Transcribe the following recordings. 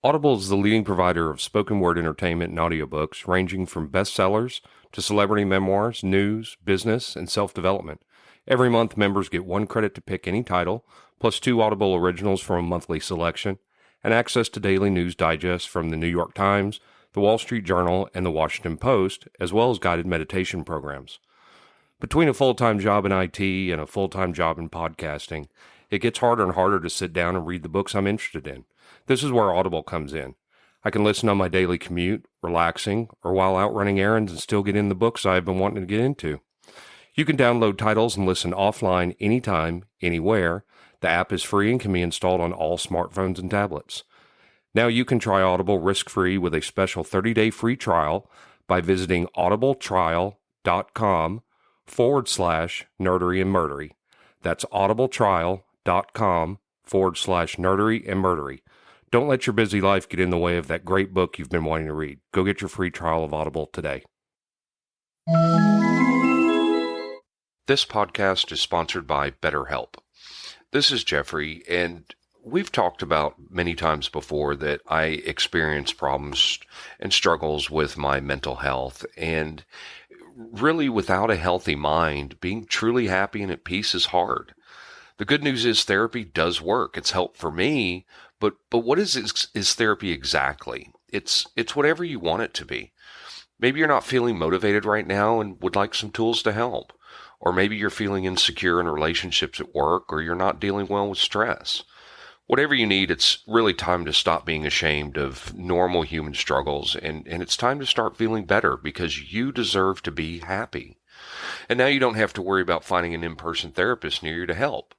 Audible is the leading provider of spoken word entertainment and audiobooks, ranging from bestsellers to celebrity memoirs, news, business, and self-development. Every month, members get 1 credit to pick any title, plus 2 Audible originals from a monthly selection, and access to daily news digests from the New York Times, the Wall Street Journal, and the Washington Post, as well as guided meditation programs. Between a full-time job in IT and a full-time job in podcasting, it gets harder and harder to sit down and read the books I'm interested in. This is where Audible comes in. I can listen on my daily commute, relaxing, or while out running errands and still get in the books I've been wanting to get into. You can download titles and listen offline anytime, anywhere. The app is free and can be installed on all smartphones and tablets. Now you can try Audible risk-free with a special 30-day free trial by visiting audibletrial.com/nerdery and murdery. That's audibletrial.com/nerdery and murdery. Don't let your busy life get in the way of that great book you've been wanting to read. Go get your free trial of Audible today. This podcast is sponsored by BetterHelp. This is Jeffrey, and we've talked about many times before that I experience problems and struggles with my mental health. And really, without a healthy mind, being truly happy and at peace is hard. The good news is therapy does work. It's helped for me, but what is therapy exactly? It's whatever you want it to be. Maybe you're not feeling motivated right now and would like some tools to help. Or maybe you're feeling insecure in relationships at work, or you're not dealing well with stress. Whatever you need, it's really time to stop being ashamed of normal human struggles, and it's time to start feeling better because you deserve to be happy. And now you don't have to worry about finding an in-person therapist near you to help.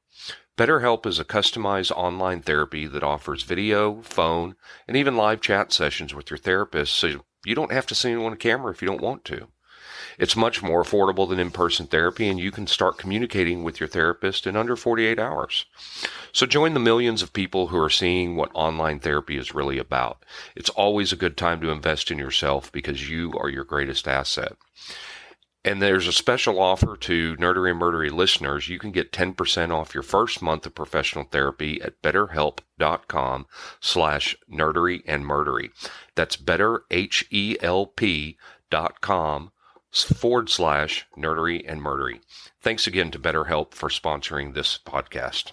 BetterHelp is a customized online therapy that offers video, phone, and even live chat sessions with your therapist, so you don't have to see anyone on camera if you don't want to. It's much more affordable than in-person therapy, and you can start communicating with your therapist in under 48 hours. So join the millions of people who are seeing what online therapy is really about. It's always a good time to invest in yourself because you are your greatest asset. And there's a special offer to Nerdery and Murdery listeners. You can get 10% off your first month of professional therapy at betterhelp.com/nerdery and murdery. That's betterhelp.com/nerdery and murdery. Thanks again to BetterHelp for sponsoring this podcast.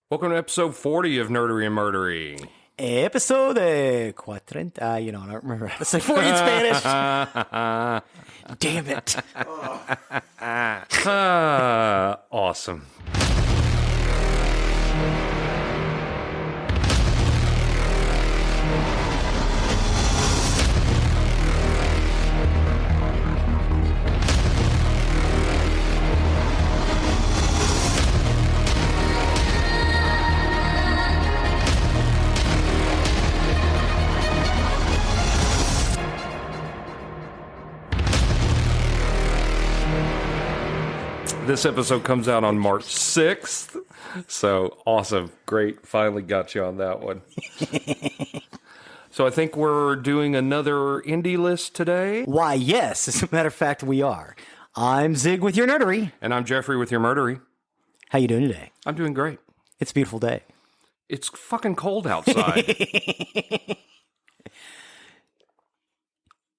Welcome to episode 40 of Nerdery and Murdery. Episode 40. I don't remember. Let's say 40 in Spanish. Damn it. Awesome. This episode comes out on March 6th. So awesome. Great. Finally got you on that one. So I think we're doing another indie list today. Why, yes. As a matter of fact, we are. I'm Zig with your nerdery. And I'm Jeffrey with your murdery. How you doing today? I'm doing great. It's a beautiful day. It's fucking cold outside.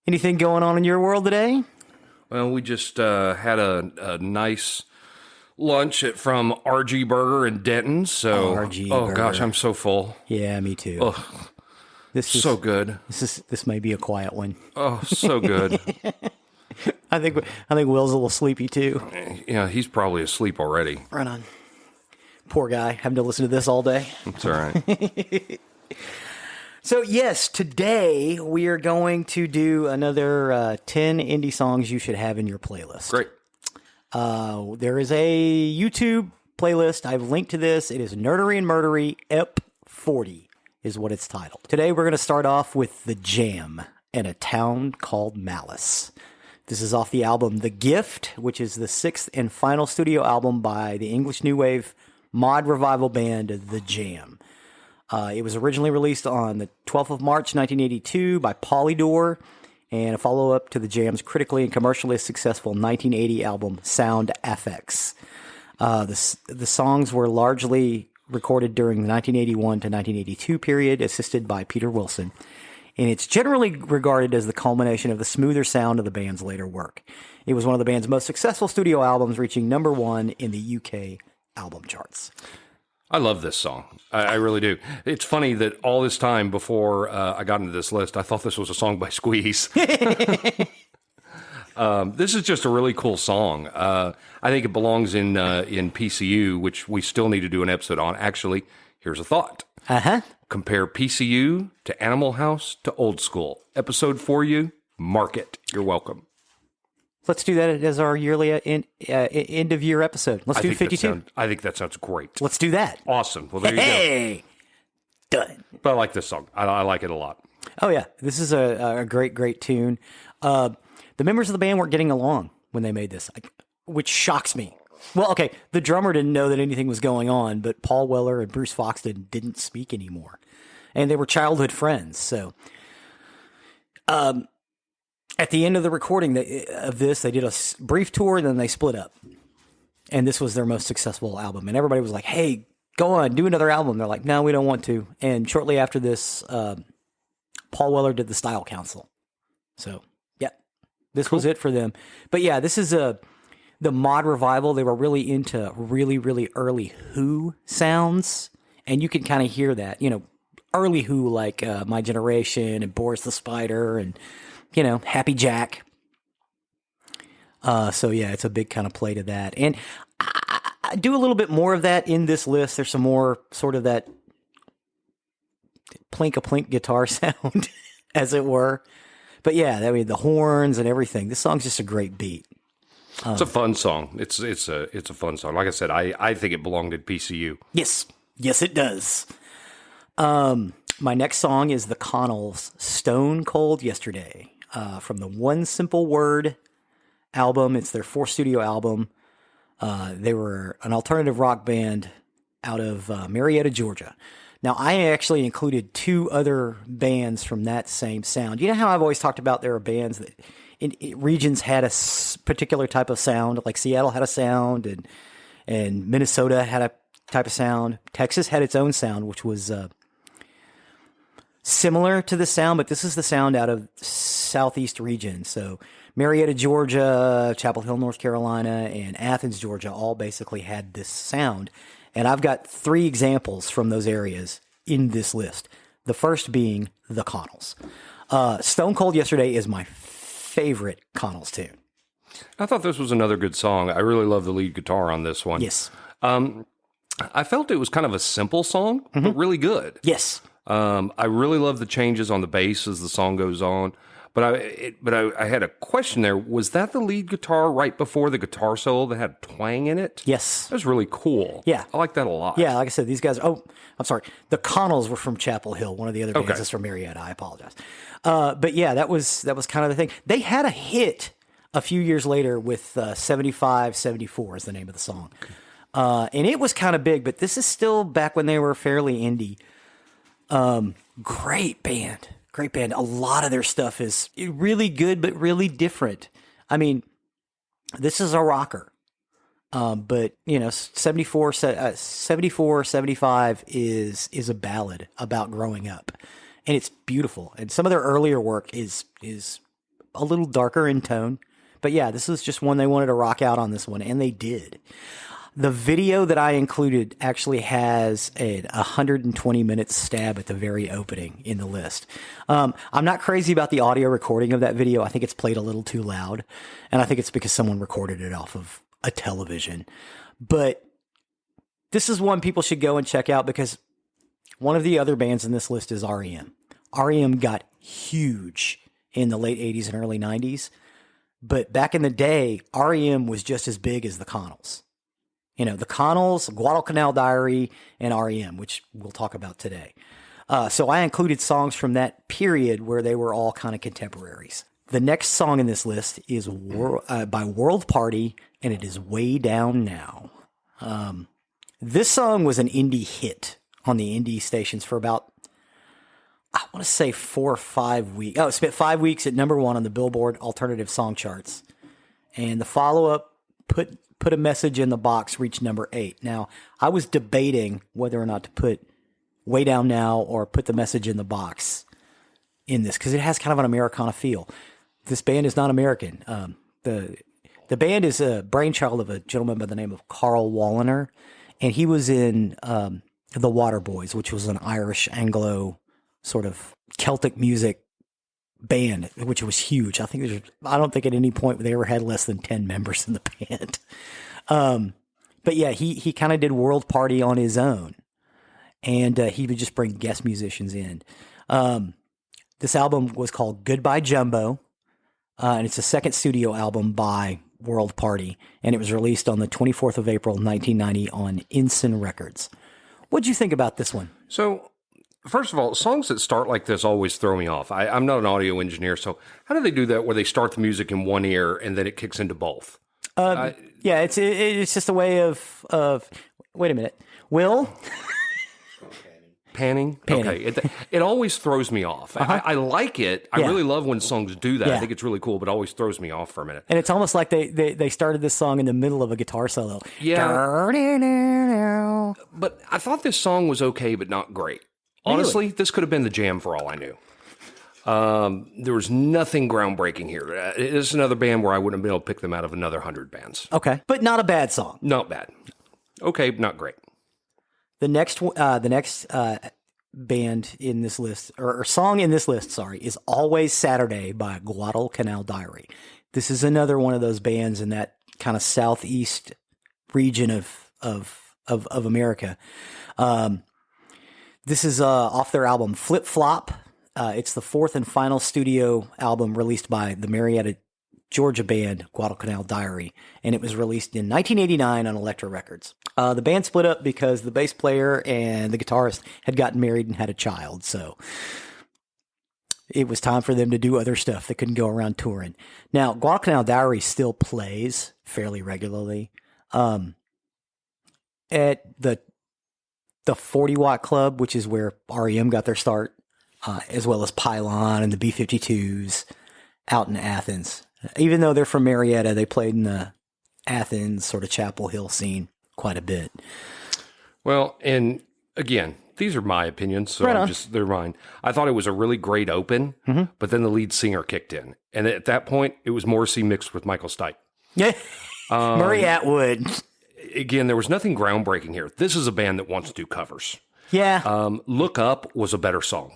Anything going on in your world today? Well, we just had a nice lunch from RG Burger in Denton. So, RG Burger. Gosh, I'm so full. Yeah, me too. Ugh, this is so good. This may be a quiet one. Oh, so good. I think Will's a little sleepy too. Yeah, he's probably asleep already. Right on. Poor guy, having to listen to this all day. It's all right. So, yes, today we are going to do another 10 indie songs you should have in your playlist. Great. There is a YouTube playlist. I've linked to this. It is Nerdery and Murdery EP 40 is what it's titled. Today we're going to start off with The Jam and A Town Called Malice. This is off the album The Gift, which is the 6th and final studio album by the English New Wave mod revival band The Jam. It was originally released on the 12th of March, 1982 by Polydor, and a follow-up to The Jam's critically and commercially successful 1980 album Sound FX. The songs were largely recorded during the 1981 to 1982 period, assisted by Peter Wilson. And it's generally regarded as the culmination of the smoother sound of the band's later work. It was one of the band's most successful studio albums, reaching number 1 in the UK album charts. I love this song. I really do. It's funny that all this time before I got into this list, I thought this was a song by Squeeze. This is just a really cool song. I think it belongs in PCU, which we still need to do an episode on. Actually, here's a thought. Uh-huh. Compare PCU to Animal House to Old School. Episode for you. Mark it. You're welcome. Let's do that as our yearly end of year episode. Let's do 52. I think that sounds great. Let's do that. Awesome. Well, there you go. Hey, done. But I like this song. I like it a lot. Oh yeah, this is a great tune. The members of the band weren't getting along when they made this, which shocks me. Well, okay, the drummer didn't know that anything was going on, but Paul Weller and Bruce Foxton didn't speak anymore, and they were childhood friends. So, at the end of the recording of this, they did a brief tour, and then they split up. And this was their most successful album. And everybody was like, hey, go on, do another album. They're like, no, we don't want to. And shortly after this, Paul Weller did the Style Council. So, yeah, this was it for them. But yeah, this is the mod revival. They were really into really early Who sounds. And you can kind of hear that, early Who, like My Generation and Boris the Spider and, Happy Jack. So yeah, it's a big kind of play to that. And I do a little bit more of that in this list. There's some more sort of that plink-a-plink guitar sound, as it were. But yeah, the horns and everything. This song's just a great beat. It's a fun song. It's a fun song. Like I said, I think it belonged at PCU. Yes, it does. My next song is the Connells' Stone Cold Yesterday, from the One Simple Word album. It's their fourth studio album. They were an alternative rock band out of Marietta, Georgia. Now, I actually included two other bands from that same sound. You know how I've always talked about there are bands that in regions had a particular type of sound, like Seattle had a sound, and Minnesota had a type of sound. Texas had its own sound, which was similar to the sound, but this is the sound out of Southeast region. So Marietta, Georgia, Chapel Hill, North Carolina, and Athens, Georgia all basically had this sound. And I've got three examples from those areas in this list. The first being the Connells. Stone Cold Yesterday is my favorite Connells tune. I thought this was another good song. I really love the lead guitar on this one. Yes. I felt it was kind of a simple song, but really good. Yes. I really love the changes on the bass as the song goes on. But I had a question there. Was that the lead guitar right before the guitar solo that had twang in it? Yes. That was really cool. Yeah. I like that a lot. Yeah, like I said, these guys... Oh, I'm sorry. The Connells were from Chapel Hill. One of the other bands is from Marietta. I apologize. But yeah, that was kind of the thing. They had a hit a few years later with 75, 74 is the name of the song. And it was kind of big, but this is still back when they were fairly indie. Great band. Great band. A lot of their stuff is really good, but really different. I mean, this is a rocker. But, 74, 75 is a ballad about growing up. And it's beautiful. And some of their earlier work is a little darker in tone. But yeah, this is just one they wanted to rock out on this one, and they did. The video that I included actually has a 120-minute stab at the very opening in the list. I'm not crazy about the audio recording of that video. I think it's played a little too loud, and I think it's because someone recorded it off of a television. But this is one people should go and check out because one of the other bands in this list is REM. REM got huge in the late 80s and early 90s, but back in the day, REM was just as big as the Connells. The Connells, Guadalcanal Diary, and REM, which we'll talk about today. So I included songs from that period where they were all kind of contemporaries. The next song in this list is by World Party, and it is Way Down Now. This song was an indie hit on the indie stations for about, I want to say 4 or 5 weeks. Oh, it spent 5 weeks at number one on the Billboard Alternative Song Charts. And the follow-up put Put a Message in the Box reached number 8. Now, I was debating whether or not to put Way Down Now or Put the Message in the Box in this, because it has kind of an Americana feel. This band is not American. The band is a brainchild of a gentleman by the name of Carl Walliner, and he was in the Waterboys, which was an Irish Anglo sort of Celtic music band, which was huge. I don't think at any point they ever had less than 10 members in the band. But yeah, he kind of did World Party on his own, and he would just bring guest musicians in. This album was called Goodbye Jumbo, and it's the second studio album by World Party, and it was released on the 24th of April, 1990 on Ensign Records. What'd you think about this one? So, first of all, songs that start like this always throw me off. I'm not an audio engineer, so how do they do that where they start the music in one ear and then it kicks into both? Yeah, it's just a way of wait a minute. Will? Panning? Okay. It always throws me off. I like it. I really love when songs do that. Yeah. I think it's really cool, but it always throws me off for a minute. And it's almost like they started this song in the middle of a guitar solo. Yeah. But I thought this song was okay, but not great. Honestly, this could have been the Jam for all I knew. There was nothing groundbreaking here. It's another band where I wouldn't have been able to pick them out of another 100 bands. Okay, but not a bad song. Not bad. Okay, not great. The next band in this list, or song in this list, is Always Saturday by Guadalcanal Diary. This is another one of those bands in that kind of southeast region of America. This is off their album Flip Flop. It's the fourth and final studio album released by the Marietta, Georgia band Guadalcanal Diary, and it was released in 1989 on Elektra Records. The band split up because the bass player and the guitarist had gotten married and had a child, so it was time for them to do other stuff. They couldn't go around touring. Now, Guadalcanal Diary still plays fairly regularly at the 40 Watt Club, which is where REM got their start, as well as Pylon and the B-52s out in Athens. Even though they're from Marietta, they played in the Athens sort of Chapel Hill scene quite a bit. Well, and again, these are my opinions, so they're mine. I thought it was a really great open, but then the lead singer kicked in. And at that point, it was Morrissey mixed with Michael Stipe. Yeah. Murray Atwood. Again, there was nothing groundbreaking here. This is a band that wants to do covers. Yeah. Look Up was a better song.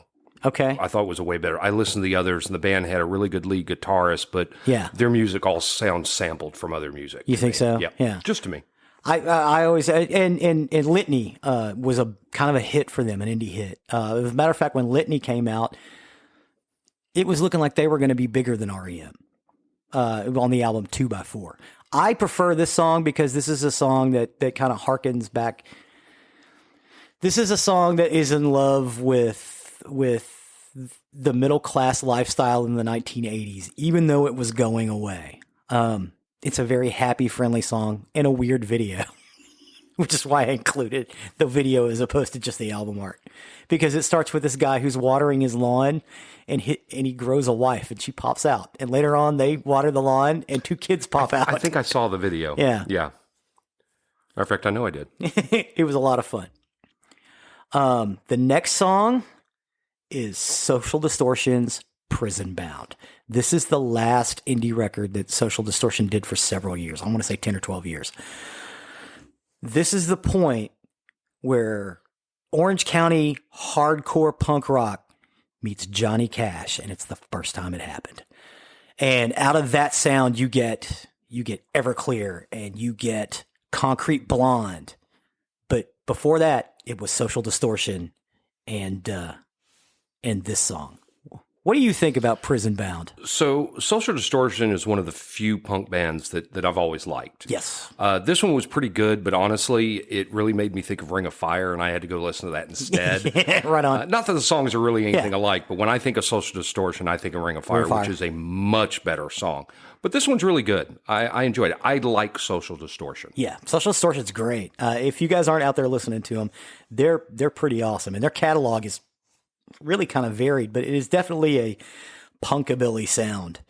Okay. I thought it was a way better. I listened to the others, and the band had a really good lead guitarist, but their music all sounds sampled from other music. You think so? Yeah. Just to me. I always and Litany was a kind of a hit for them, an indie hit. As a matter of fact, when Litany came out, it was looking like they were going to be bigger than REM on the album 2x4. I prefer this song because this is a song that kind of harkens back. This is a song that is in love with the middle class lifestyle in the 1980s, even though it was going away. It's a very happy, friendly song and a weird video, which is why I included the video as opposed to just the album art, because it starts with this guy who's watering his lawn and he grows a wife and she pops out, and later on they water the lawn and two kids pop out. I think I saw the video. Yeah. Matter of fact, I know I did. It was a lot of fun. The next song is Social Distortion's Prison Bound. This is the last indie record that Social Distortion did for several years. I want to say 10 or 12 years. This is the point where Orange County hardcore punk rock meets Johnny Cash, and it's the first time it happened. And out of that sound, you get Everclear and you get Concrete Blonde. But before that, it was Social Distortion and this song. What do you think about Prison Bound? So, Social Distortion is one of the few punk bands that I've always liked. Yes. This one was pretty good, but honestly, it really made me think of Ring of Fire, and I had to go listen to that instead. Right on. Not that the songs are really anything alike, but when I think of Social Distortion, I think of Ring of Fire, which is a much better song. But this one's really good. I enjoyed it. I like Social Distortion. Yeah, Social Distortion's great. If you guys aren't out there listening to them, they're pretty awesome, and their catalog is really kind of varied, but it is definitely a punkabilly sound.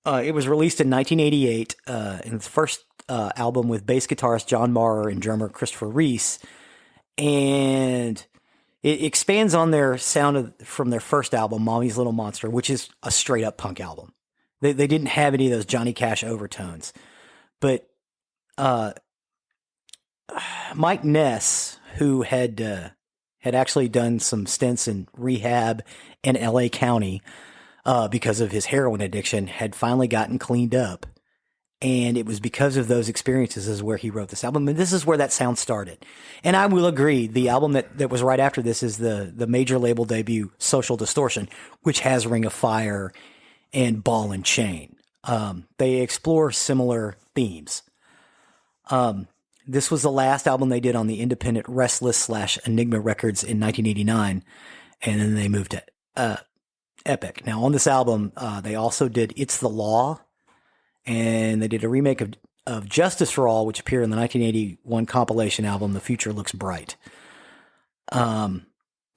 It was released in 1988, and its first album with bass guitarist John Maurer and drummer Christopher Reese. And it expands on their sound from their first album, Mommy's Little Monster, which is a straight up punk album. They didn't have any of those Johnny Cash overtones. But Mike Ness, who had actually done some stints in rehab in L.A. County because of his heroin addiction, had finally gotten cleaned up. And it was because of those experiences is where he wrote this album. And this is where that sound started. And I will agree, the album that was right after this is the major label debut, Social Distortion, which has Ring of Fire and Ball and Chain. They explore similar themes. This was the last album they did on the independent Restless/Enigma Records in 1989. And then they moved to Epic. Now, on this album, they also did It's the Law. And they did a remake of Justice for All, which appeared in the 1981 compilation album, The Future Looks Bright. And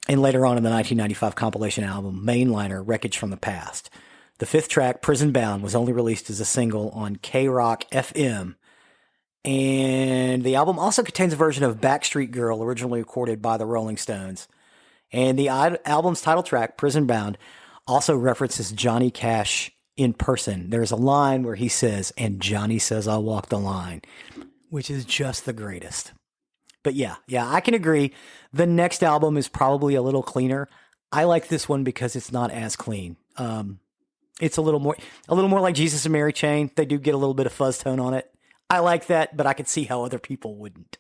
later on in the 1995 compilation album, Mainliner, Wreckage from the Past. The fifth track, Prison Bound, was only released as a single on K-Rock FM. And the album also contains a version of Backstreet Girl, originally recorded by the Rolling Stones. And the album's title track, Prison Bound, also references Johnny Cash in person. There's a line where he says, "And Johnny says I'll walk the line," which is just the greatest. But yeah, I can agree. The next album is probably a little cleaner. I like this one because it's not as clean. It's a little more like Jesus and Mary Chain. They do get a little bit of fuzz tone on it. I like that, but I could see how other people wouldn't.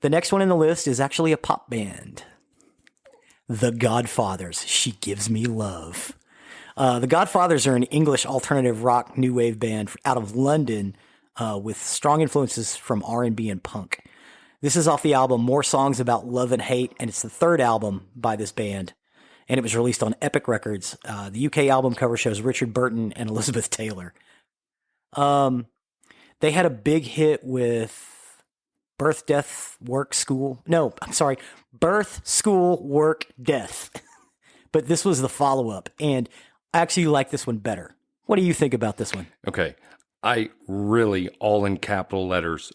The next one in the list is actually a pop band. The Godfathers, She Gives Me Love. The Godfathers are an English alternative rock new wave band out of London with strong influences from R&B and punk. This is off the album More Songs About Love and Hate, and it's the third album by this band, and it was released on Epic Records. The UK album cover shows Richard Burton and Elizabeth Taylor. They had a big hit with Birth, School, Work, Death. But this was the follow-up, and I actually like this one better. What do you think about this one? Okay. I really, all in capital letters,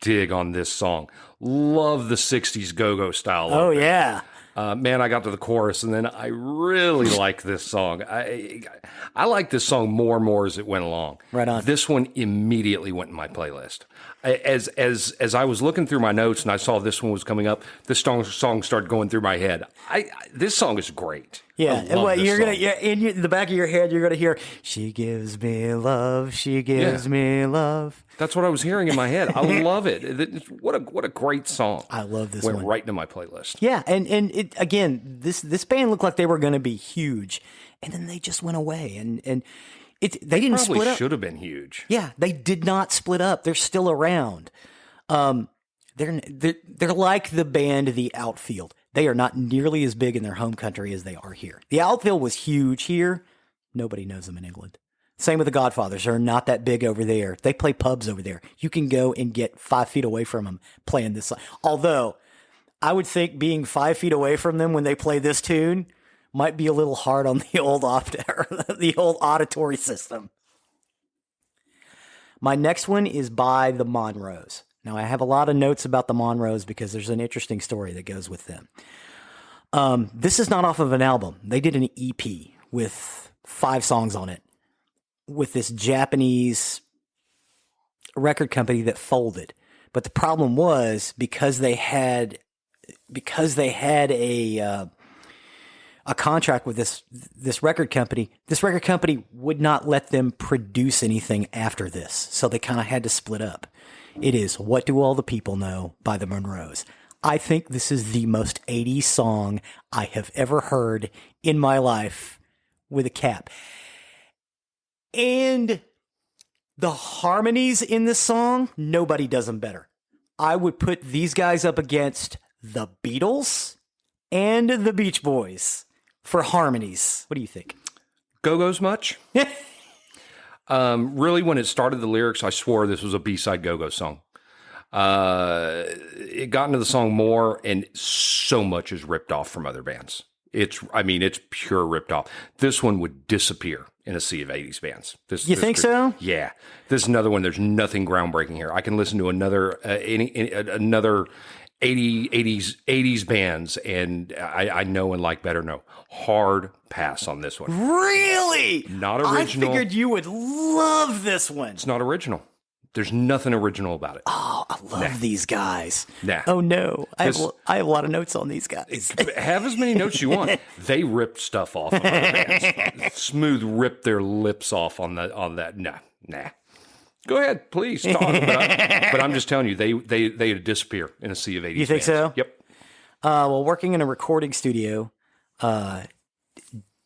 dig on this song. Love the 60s go-go style. Oh, yeah. Man, I got to the chorus, and then I really like this song. I like this song more and more as it went along. Right on. This one immediately went in my playlist. As I was looking through my notes and I saw this one was coming up, this song started going through my head. This song is great. Yeah, and what you're gonna in the back of your head, you're gonna hear, "She gives me love, she gives me love." That's what I was hearing in my head. I love it. What a great song. I love this one. one. Went right into my playlist. Yeah, and it again, this band looked like they were going to be huge, and then they just went away, and they didn't split up. Probably should have been huge. Yeah, they did not split up. They're still around. They're like the band The Outfield. They are not nearly as big in their home country as they are here. The Outfield was huge here. Nobody knows them in England. Same with the Godfathers. They're not that big over there. They play pubs over there. You can go and get 5 feet away from them playing this song. Although, I would think being 5 feet away from them when they play this tune might be a little hard on the old auditory system. My next one is by the Monroes. Now, I have a lot of notes about the Monroes because there's an interesting story that goes with them. This is not off of an album. They did an EP with 5 songs on it with this Japanese record company that folded. But the problem was because they had a contract with this record company would not let them produce anything after this. So they kind of had to split up. It is What Do All the People Know by the Monroes. I think this is the most 80s song I have ever heard in my life with a cap. And the harmonies in this song, nobody does them better. I would put these guys up against the Beatles and the Beach Boys for harmonies. What do you think? Go-Go's much? Really, when it started, the lyrics, I swore this was a B-side Go-Go song. It got into the song more, and so much is ripped off from other bands. It's pure ripped off. This one would disappear in a sea of 80s bands. You think so? Yeah. This is another one. There's nothing groundbreaking here. I can listen to another 80s bands, and I know and like better. No. Hard pass on this one. Really? Not original. I figured you would love this one. It's not original. There's nothing original about it. Oh, I love these guys. Nah. Oh, no. I have a lot of notes on these guys. Have as many notes you want. They ripped stuff off of other bands. Smooth ripped their lips off on that. Nah. Go ahead, please talk. But I'm just telling you, they disappear in a sea of 80s. You think bands. so? Yep. Well, working in a recording studio,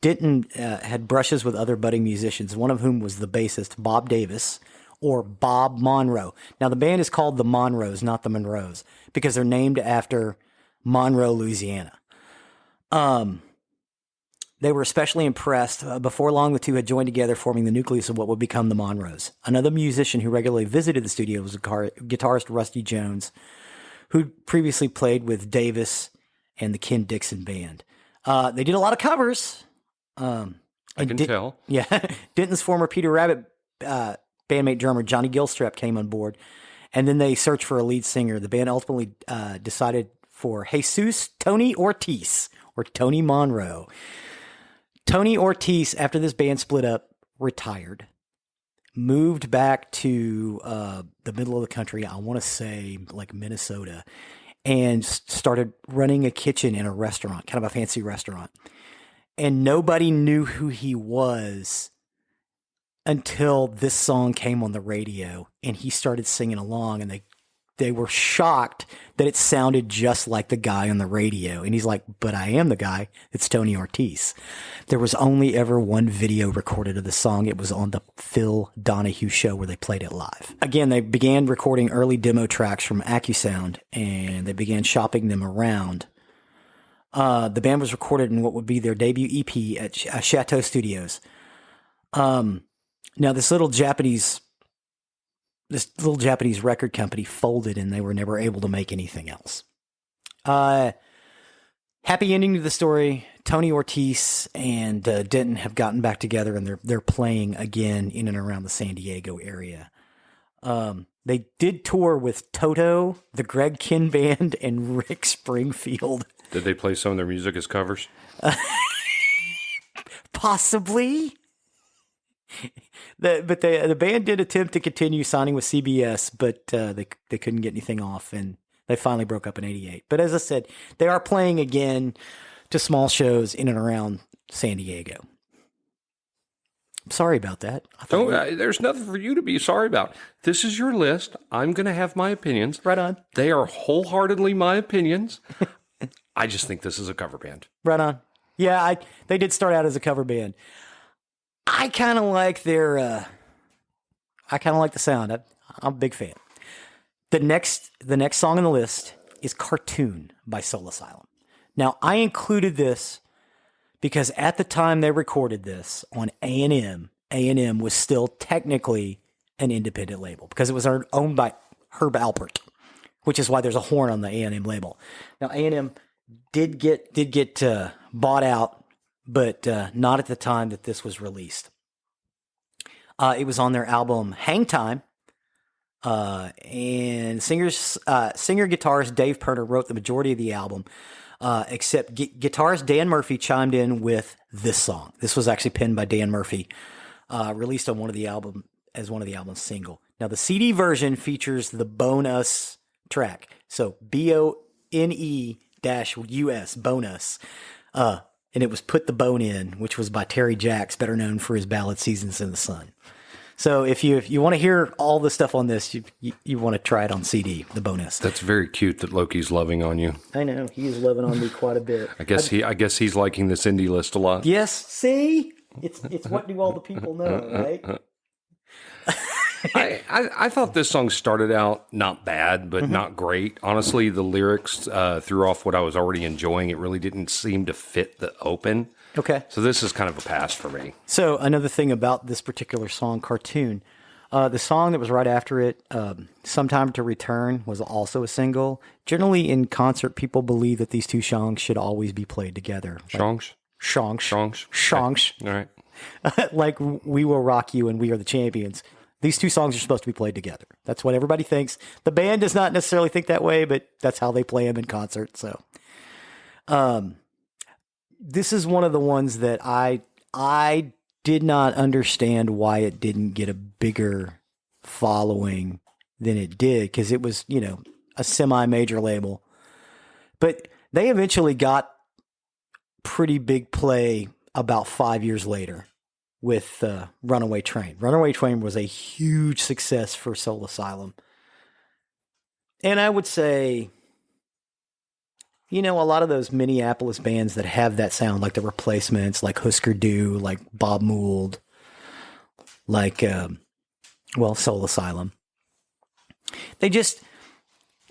Denton had brushes with other budding musicians, one of whom was the bassist Bob Davis, or Bob Monroe. Now, the band is called the Monroes, not the Monroes, because they're named after Monroe, Louisiana. They were especially impressed. Before long, the two had joined together, forming the nucleus of what would become the Monroes. Another musician who regularly visited the studio was guitarist Rusty Jones, who previously played with Davis and the Ken Dixon Band. They did a lot of covers. I can tell. Yeah. Denton's former Peter Rabbit bandmate drummer Johnny Gilstrap came on board, and then they searched for a lead singer. The band ultimately decided for Jesus Tony Ortiz, or Tony Monroe. Tony Ortiz, after this band split up, retired, moved back to the middle of the country, I want to say like Minnesota, and started running a kitchen in a restaurant, kind of a fancy restaurant. And nobody knew who he was until this song came on the radio, and he started singing along, and they were shocked that it sounded just like the guy on the radio. And he's like, but I am the guy. It's Tony Ortiz. There was only ever one video recorded of the song. It was on the Phil Donahue show where they played it live. Again, they began recording early demo tracks from AccuSound, and they began shopping them around. The band was recorded in what would be their debut EP at Chateau Studios. Now, this little Japanese record company folded, and they were never able to make anything else. Happy ending to the story. Tony Ortiz and Denton have gotten back together, and they're playing again in and around the San Diego area. They did tour with Toto, the Greg Kihn Band, and Rick Springfield. Did they play some of their music as covers? Possibly. The band did attempt to continue signing with CBS, but they couldn't get anything off, and they finally broke up in '88. But as I said, they are playing again to small shows in and around San Diego. I'm sorry about that. There's nothing for you to be sorry about. This is your list. I'm going to have my opinions. Right on. They are wholeheartedly my opinions. I just think this is a cover band. Right on. Yeah, they did start out as a cover band. I kind of like the sound. I'm a big fan. The next song on the list is Cartoon by Soul Asylum. Now, I included this because at the time they recorded this on A&M was still technically an independent label because it was owned by Herb Alpert, which is why there's a horn on the A&M label. Now, A&M did get bought out, but not at the time that this was released. It was on their album Hang Time, and singer-guitarist Dave Pirner wrote the majority of the album, except guitarist Dan Murphy chimed in with this song. This was actually penned by Dan Murphy, released on one of the album's single. Now, the CD version features the bonus track, so BONE-US, bonus. And it was Put the Bone In, which was by Terry Jacks, better known for his ballad Seasons in the Sun. So if you want to hear all the stuff on this, you want to try it on CD, the bonus. That's very cute that Loki's loving on you. I know. He is loving on me quite a bit. I guess he's liking this indie list a lot. Yes. See? It's what do all the people know, right? I thought this song started out not bad, but not great. Honestly, the lyrics threw off what I was already enjoying. It really didn't seem to fit the open. Okay. So this is kind of a pass for me. So another thing about this particular song, Cartoon, the song that was right after it, Sometime to Return, was also a single. Generally in concert, people believe that these two songs should always be played together. Songs? Songs. Songs. Songs. All right. like We Will Rock You and We Are the Champions. These two songs are supposed to be played together. That's what everybody thinks. The band does not necessarily think that way, but that's how they play them in concert. So, this is one of the ones that I did not understand why it didn't get a bigger following than it did, because it was, a semi-major label. But they eventually got pretty big play about 5 years later with Runaway Train. Runaway Train was a huge success for Soul Asylum. And I would say, a lot of those Minneapolis bands that have that sound, like The Replacements, like Husker Du, like Bob Mould, like, Soul Asylum. They just,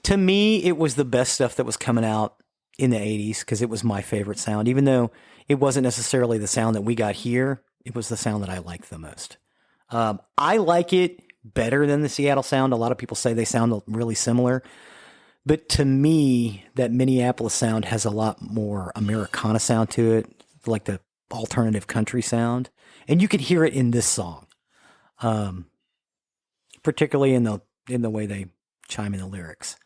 to me, it was the best stuff that was coming out in the 80s because it was my favorite sound. Even though it wasn't necessarily the sound that we got here, it was the sound that I liked the most. I like it better than the Seattle sound. A lot of people say they sound really similar. But to me, that Minneapolis sound has a lot more Americana sound to it, like the alternative country sound. And you can hear it in this song, particularly in the way they chime in the lyrics.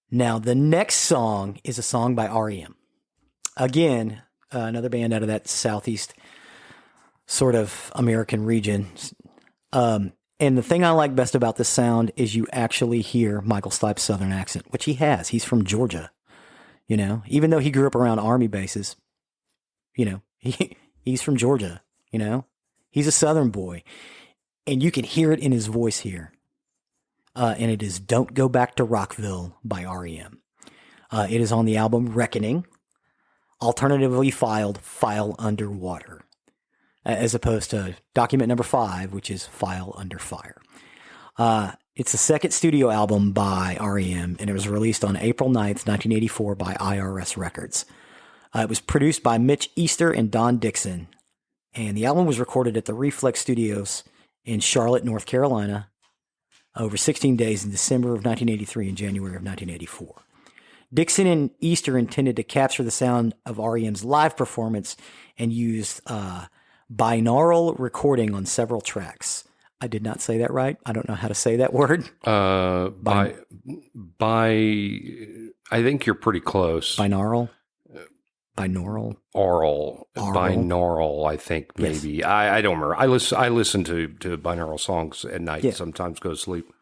Now, the next song is a song by REM. Again, another band out of that southeast sort of American region. And the thing I like best about this sound is you actually hear Michael Stipe's Southern accent, which he has. He's from Georgia, even though he grew up around Army bases, he's from Georgia, he's a Southern boy, and you can hear it in his voice here. And it is Don't Go Back to Rockville by REM. It is on the album Reckoning, alternatively filed File Underwater, as opposed to document number 5, which is File Under Fire. It's the second studio album by REM, and it was released on April 9th, 1984 by IRS Records. It was produced by Mitch Easter and Don Dixon, and the album was recorded at the Reflex Studios in Charlotte, North Carolina, over 16 days in December of 1983 and January of 1984. Dixon and Easter intended to capture the sound of REM's live performance and used binaural recording on several tracks. I did not say that right. I don't know how to say that word. I think you're pretty close. Binaural? Binaural? Oral. Binaural, I think, maybe. Yes. I don't remember. I listen to binaural songs at night and sometimes go to sleep.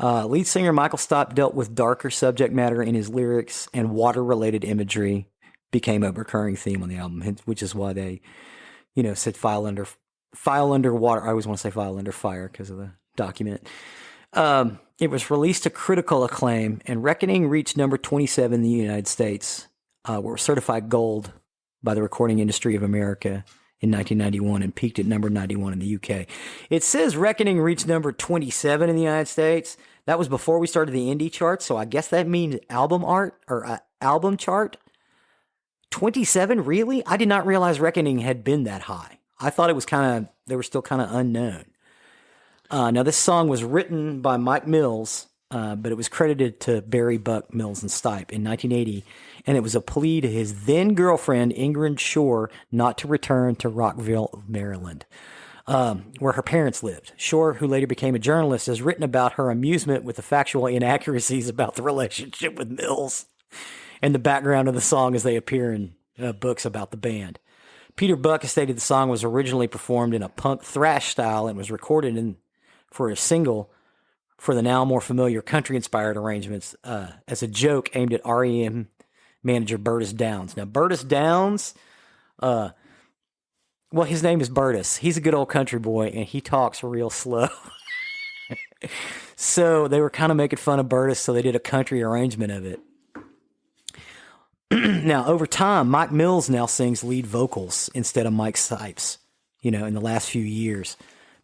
Lead singer Michael Stipe dealt with darker subject matter in his lyrics, and water-related imagery became a recurring theme on the album, which is why they, said file under water. I always want to say File Under Fire because of the document. It was released to critical acclaim, and Reckoning reached number 27 in the United States. Were certified gold by the Recording Industry of America in 1991 and peaked at number 91 in the UK. It says Reckoning reached number 27 in the United States. That was before we started the indie chart, so I guess that means album art or album chart. 27, really? I did not realize Reckoning had been that high. I thought it was they were still kind of unknown. Now, this song was written by Mike Mills, but it was credited to Barry, Buck, Mills, and Stipe in 1980, and it was a plea to his then-girlfriend, Ingrid Shore, not to return to Rockville, Maryland, where her parents lived. Shore, who later became a journalist, has written about her amusement with the factual inaccuracies about the relationship with Mills and the background of the song as they appear in books about the band. Peter Buck has stated the song was originally performed in a punk thrash style and was recorded for a single for the now more familiar country-inspired arrangements as a joke aimed at REM manager Bertus Downs. Now, Bertus Downs, his name is Bertus. He's a good old country boy, and he talks real slow. So they were kind of making fun of Bertus, so they did a country arrangement of it. Now, over time, Mike Mills now sings lead vocals instead of Mike Stipe's, in the last few years,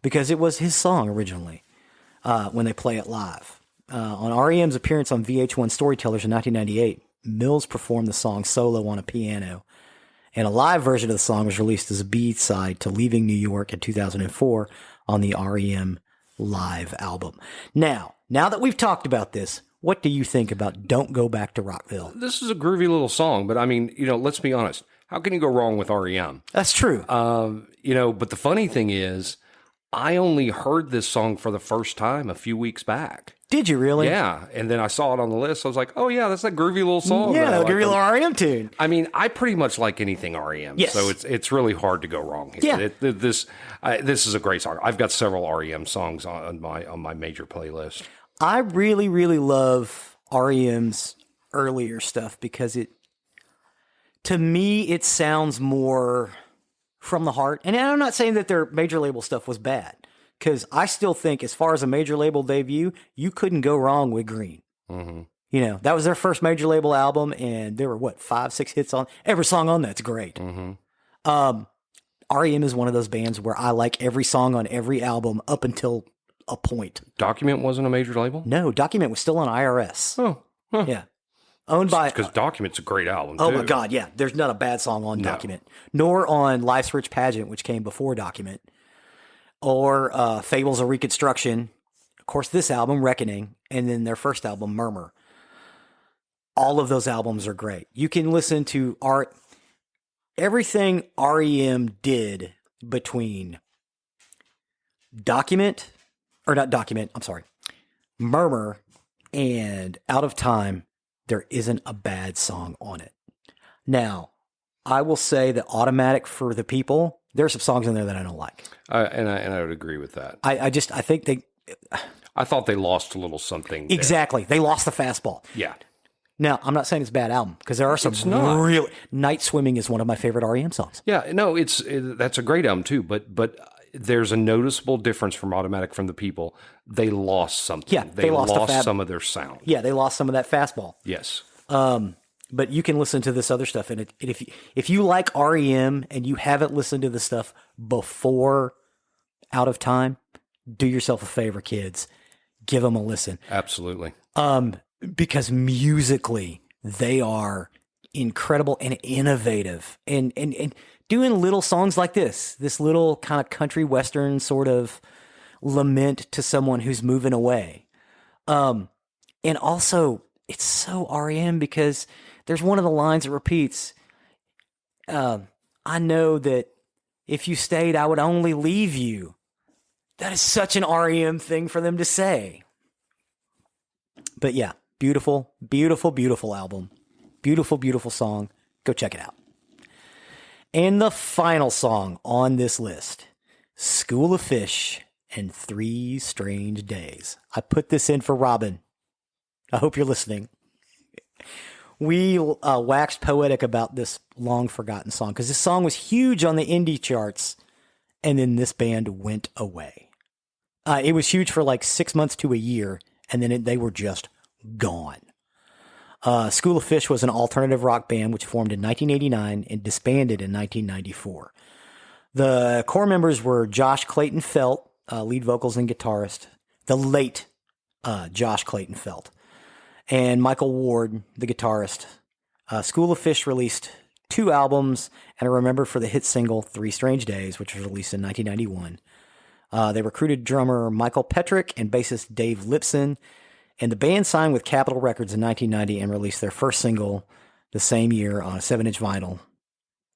because it was his song originally when they play it live. On REM's appearance on VH1 Storytellers in 1998, Mills performed the song solo on a piano, and a live version of the song was released as a B-side to Leaving New York in 2004 on the REM Live album. Now that we've talked about this, what do you think about Don't Go Back to Rockville? This is a groovy little song, but I mean, let's be honest. How can you go wrong with REM? That's true. But the funny thing is, I only heard this song for the first time a few weeks back. Did you really? Yeah, and then I saw it on the list. I was like, oh yeah, that's that groovy little song. Yeah, that I a groovy like. little REM tune. I mean, I pretty much like anything REM, Yes. so it's really hard to go wrong here. Yeah. This is a great song. I've got several REM songs on my major playlist. I really, really love REM's earlier stuff because to me, it sounds more from the heart. And I'm not saying that their major label stuff was bad, because I still think, as far as a major label debut, you couldn't go wrong with Green. Mm-hmm. That was their first major label album, and there were 5, 6 hits on every song on that's great. Mm-hmm. REM is one of those bands where I like every song on every album up until a point. Document wasn't a major label? No, Document was still on IRS. Oh, huh. Yeah. Owned by... Because Document's a great album, Oh too. my God, yeah. There's not a bad song on Document. Nor on Life's Rich Pageant, which came before Document. Or Fables of Reconstruction. Of course, this album, Reckoning. And then their first album, Murmur. All of those albums are great. You can listen to everything REM did between Murmur and Out of Time. There isn't a bad song on it. Now, I will say that Automatic for the People, there are some songs in there that I don't like. And I would agree with that. I think they... I thought they lost a little something there. Exactly. They lost the fastball. Yeah. Now, I'm not saying it's a bad album, because there are some really... Night Swimming is one of my favorite REM songs. Yeah, no, that's a great album too, but there's a noticeable difference from Automatic from the People. They lost something. Yeah, they lost some of their sound. Yeah, they lost some of that fastball. Yes. But you can listen to this other stuff, and if you like REM and you haven't listened to the stuff before Out of Time, do yourself a favor, kids. Give them a listen. Absolutely. Because musically, they are incredible and innovative, and doing little songs like this little kind of country western sort of lament to someone who's moving away. And also, it's so REM because there's one of the lines that repeats, I know that if you stayed, I would only leave you. That is such an REM thing for them to say. But yeah, beautiful, beautiful, beautiful album. Beautiful, beautiful song. Go check it out. And the final song on this list, School of Fish and 3 Strange Days. I put this in for Robin. I hope you're listening. We waxed poetic about this long-forgotten song because this song was huge on the indie charts, and then this band went away. It was huge for like 6 months to a year, and then they were just gone. School of Fish was an alternative rock band which formed in 1989 and disbanded in 1994. The core members were Josh Clayton Felt, lead vocals and guitarist, the late Josh Clayton Felt, and Michael Ward, the guitarist. School of Fish released 2 albums and are remembered for the hit single 3 Strange Days, which was released in 1991. They recruited drummer Michael Petrick and bassist Dave Lipson, and the band signed with Capitol Records in 1990 and released their first single the same year on a 7-inch vinyl.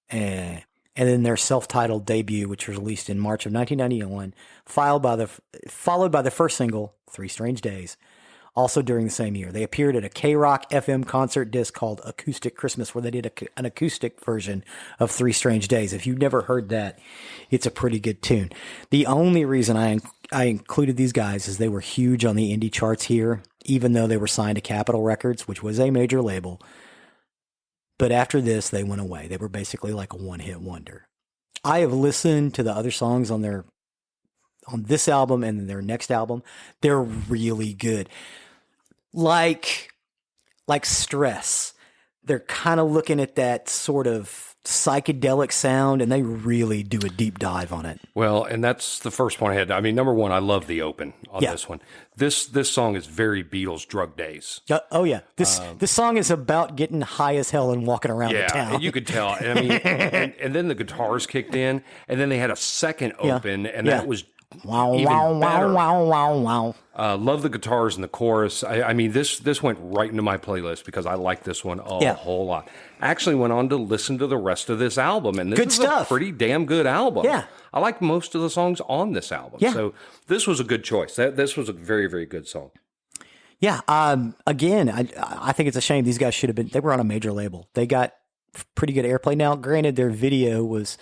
And then their self-titled debut, which was released in March of 1991, followed by the first single, 3 Strange Days, also during the same year. They appeared at a K-Rock FM concert disc called Acoustic Christmas, where they did an acoustic version of 3 Strange Days. If you've never heard that, it's a pretty good tune. The only reason I included these guys is they were huge on the indie charts here, even though they were signed to Capitol Records, which was a major label. But after this, they went away. They were basically like a one-hit wonder. I have listened to the other songs on this album and their next album. They're really good. Like Stress. They're kind of looking at that sort of psychedelic sound, and they really do a deep dive on it. Well, and that's the first point I had. I mean, number one, I love the open on this one. This song is very Beatles Drug Days. Oh yeah, this song is about getting high as hell and walking around the town. And you could tell. I mean, and then the guitars kicked in, and then they had a second open, and that was Wow, even wow, better. wow, wow, wow, wow. Love the guitars and the chorus. I mean, this went right into my playlist because I like this one a whole lot. I actually went on to listen to the rest of this album, and this Good is stuff. a pretty damn good album. Yeah. I like most of the songs on this album. Yeah. So this was a good choice. This was a very, very good song. Yeah. Again, I think it's a shame these guys should have been. They were on a major label. They got pretty good airplay. Now, granted, their video was.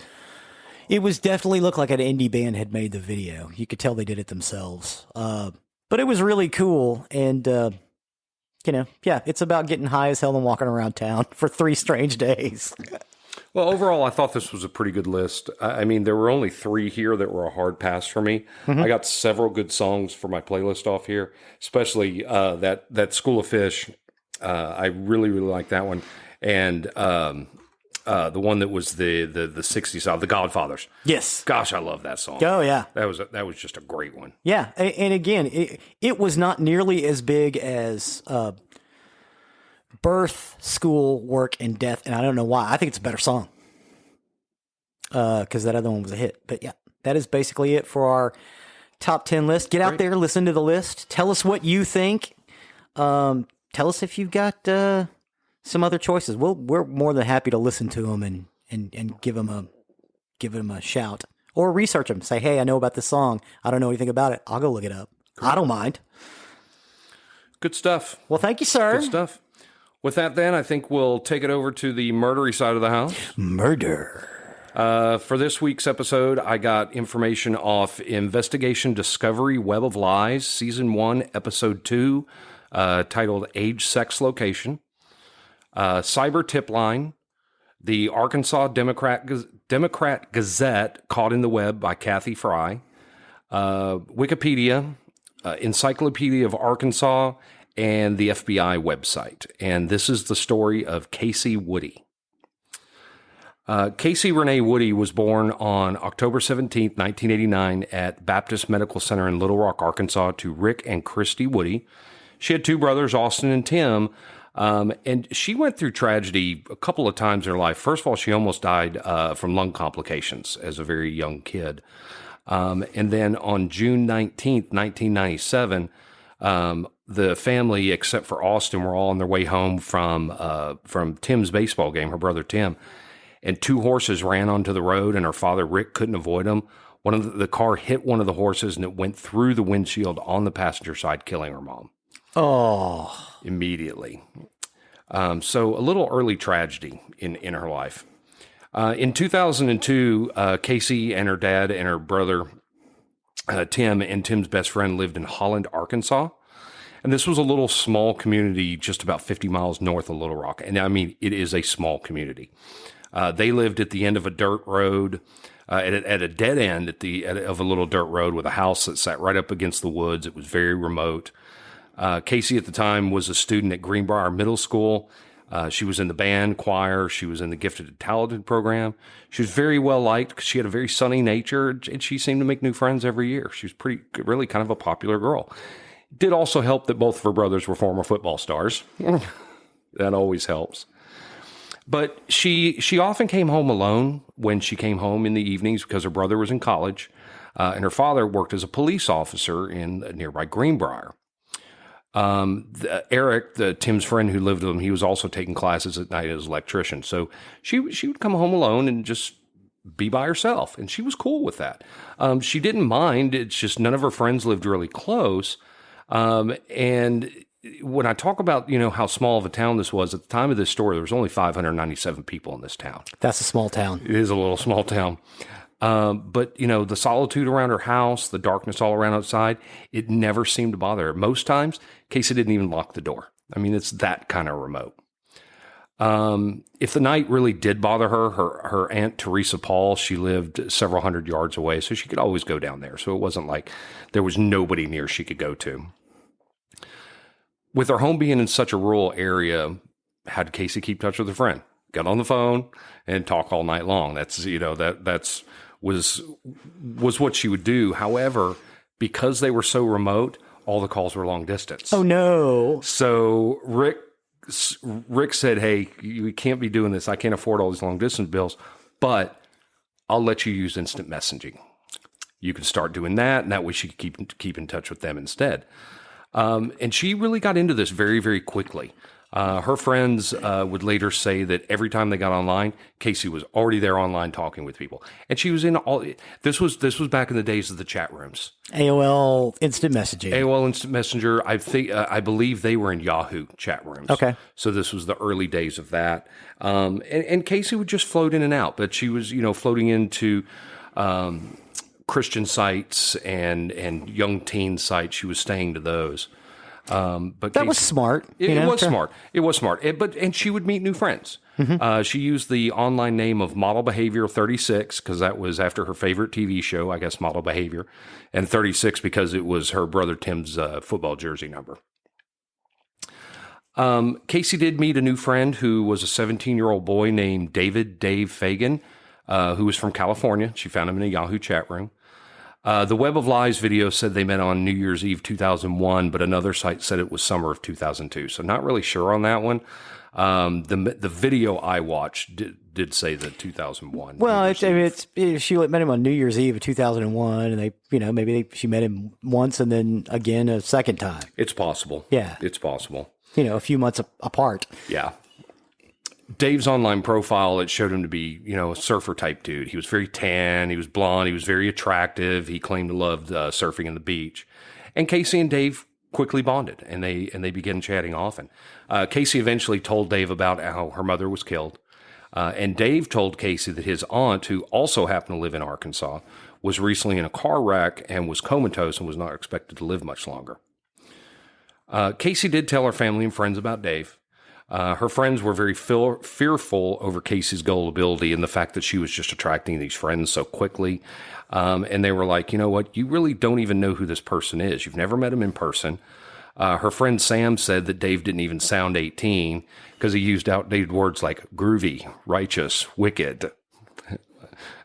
It was definitely looked like an indie band had made the video. You could tell they did it themselves. But it was really cool. And, it's about getting high as hell and walking around town for 3 strange days. Well, overall, I thought this was a pretty good list. I mean, there were only 3 here that were a hard pass for me. Mm-hmm. I got several good songs for my playlist off here, especially that School of Fish. I really, really like that one. And the one that was the 60s song, The Godfathers. Yes. Gosh, I love that song. Oh, yeah. That was just a great one. Yeah. And again, it was not nearly as big as Birth, School, Work, and Death. And I don't know why. I think it's a better song because that other one was a hit. But yeah, that is basically it for our top 10 list. Get out there, listen to the list. Tell us what you think. Tell us if you've got some other choices. We're more than happy to listen to them and give them a shout or research them. Say, hey, I know about this song. I don't know anything about it. I'll go look it up. I don't mind. Good stuff. Well, thank you, sir. Good stuff. With that, then, I think we'll take it over to the murdery side of the house. Murder. For this week's episode, I got information off Investigation Discovery Web of Lies, Season 1, Episode 2, titled Age, Sex, Location. Cyber Tip Line, the Arkansas Democrat Gazette, Caught in the Web by Kathy Fry, Wikipedia, Encyclopedia of Arkansas, and the FBI website. And this is the story of Kacie Woody. Kacie Renee Woody was born on October 17, 1989 at Baptist Medical Center in Little Rock, Arkansas to Rick and Christy Woody. She had 2 brothers, Austin and Tim, and she went through tragedy a couple of times in her life. First of all, she almost died from lung complications as a very young kid. And then on June 19th, 1997, the family, except for Austin, were all on their way home from Tim's baseball game, her brother Tim, and 2 horses ran onto the road, and her father Rick couldn't avoid them. One of the car hit one of the horses, and it went through the windshield on the passenger side, killing her mom. Oh, Immediately. So a little early tragedy in her life. In 2002, Kacie and her dad and her brother Tim and Tim's best friend lived in Holland, Arkansas. And this was a little small community just about 50 miles north of Little Rock. And I mean, it is a small community. They lived at the end of a dirt road, at a dead end of a little dirt road with a house that sat right up against the woods. It was very remote. Kacie at the time was a student at Greenbrier Middle School. She was in the band, choir. She was in the Gifted and Talented program. She was very well liked because she had a very sunny nature, and she seemed to make new friends every year. She was really kind of a popular girl. It did also help that both of her brothers were former football stars. That always helps. But she often came home alone when she came home in the evenings because her brother was in college, and her father worked as a police officer in nearby Greenbrier. Eric, Tim's friend who lived with him, he was also taking classes at night as an electrician. So she would come home alone and just be by herself, and she was cool with that. She didn't mind. It's just none of her friends lived really close. And when I talk about, how small of a town this was, at the time of this story, there was only 597 people in this town. that's a small town. It is a little small town. But, the solitude around her house, the darkness all around outside, it never seemed to bother her. Most times, Kacie didn't even lock the door. I mean, it's that kind of remote. If the night really did bother her, her Aunt Teresa Paul, she lived several hundred yards away, so she could always go down there. So it wasn't like there was nobody near she could go to. With her home being in such a rural area, how did Kacie keep touch with her friend? Get on the phone and talk all night long. That's was what she would do. However, because they were so remote, all the calls were long distance. Oh no! So Rick said, "Hey, you can't be doing this. I can't afford all these long distance bills, but I'll let you use instant messaging." You could start doing that, and that way she could keep in touch with them instead. And she really got into this very, very quickly. Her friends would later say that every time they got online, Kacie was already there online talking with people, and she was in all. This was back in the days of the chat rooms, AOL Instant Messaging. AOL Instant Messenger. I believe they were in Yahoo chat rooms. Okay, so this was the early days of that. And Kacie would just float in and out, but she was floating into Christian sites and young teen sites. She was staying to those. But that was smart. It was smart. It was smart. And she would meet new friends. Mm-hmm. She used the online name of Model Behavior 36 because that was after her favorite TV show, I guess, Model Behavior, and 36 because it was her brother Tim's football jersey number. Kacie did meet a new friend who was a 17-year-old boy named Dave Fagan, who was from California. She found him in a Yahoo chat room. The Web of Lies video said they met on New Year's Eve 2001, but another site said it was summer of 2002. So not really sure on that one. The video I watched did say that 2001. Well, she met him on New Year's Eve of 2001, and they she met him once and then again a second time. It's possible. Yeah, it's possible. A few months apart. Yeah. Dave's online profile, it showed him to be, a surfer type dude. He was very tan. He was blonde. He was very attractive. He claimed to love surfing and the beach. And Kacie and Dave quickly bonded, and they began chatting often. Kacie eventually told Dave about how her mother was killed. And Dave told Kacie that his aunt, who also happened to live in Arkansas, was recently in a car wreck and was comatose and was not expected to live much longer. Kacie did tell her family and friends about Dave. Her friends were very fearful over Kacie's gullibility and the fact that she was just attracting these friends so quickly. And they were like, you know what? You really don't even know who this person is. You've never met him in person. Her friend Sam said that Dave didn't even sound 18 because he used outdated words like groovy, righteous, wicked.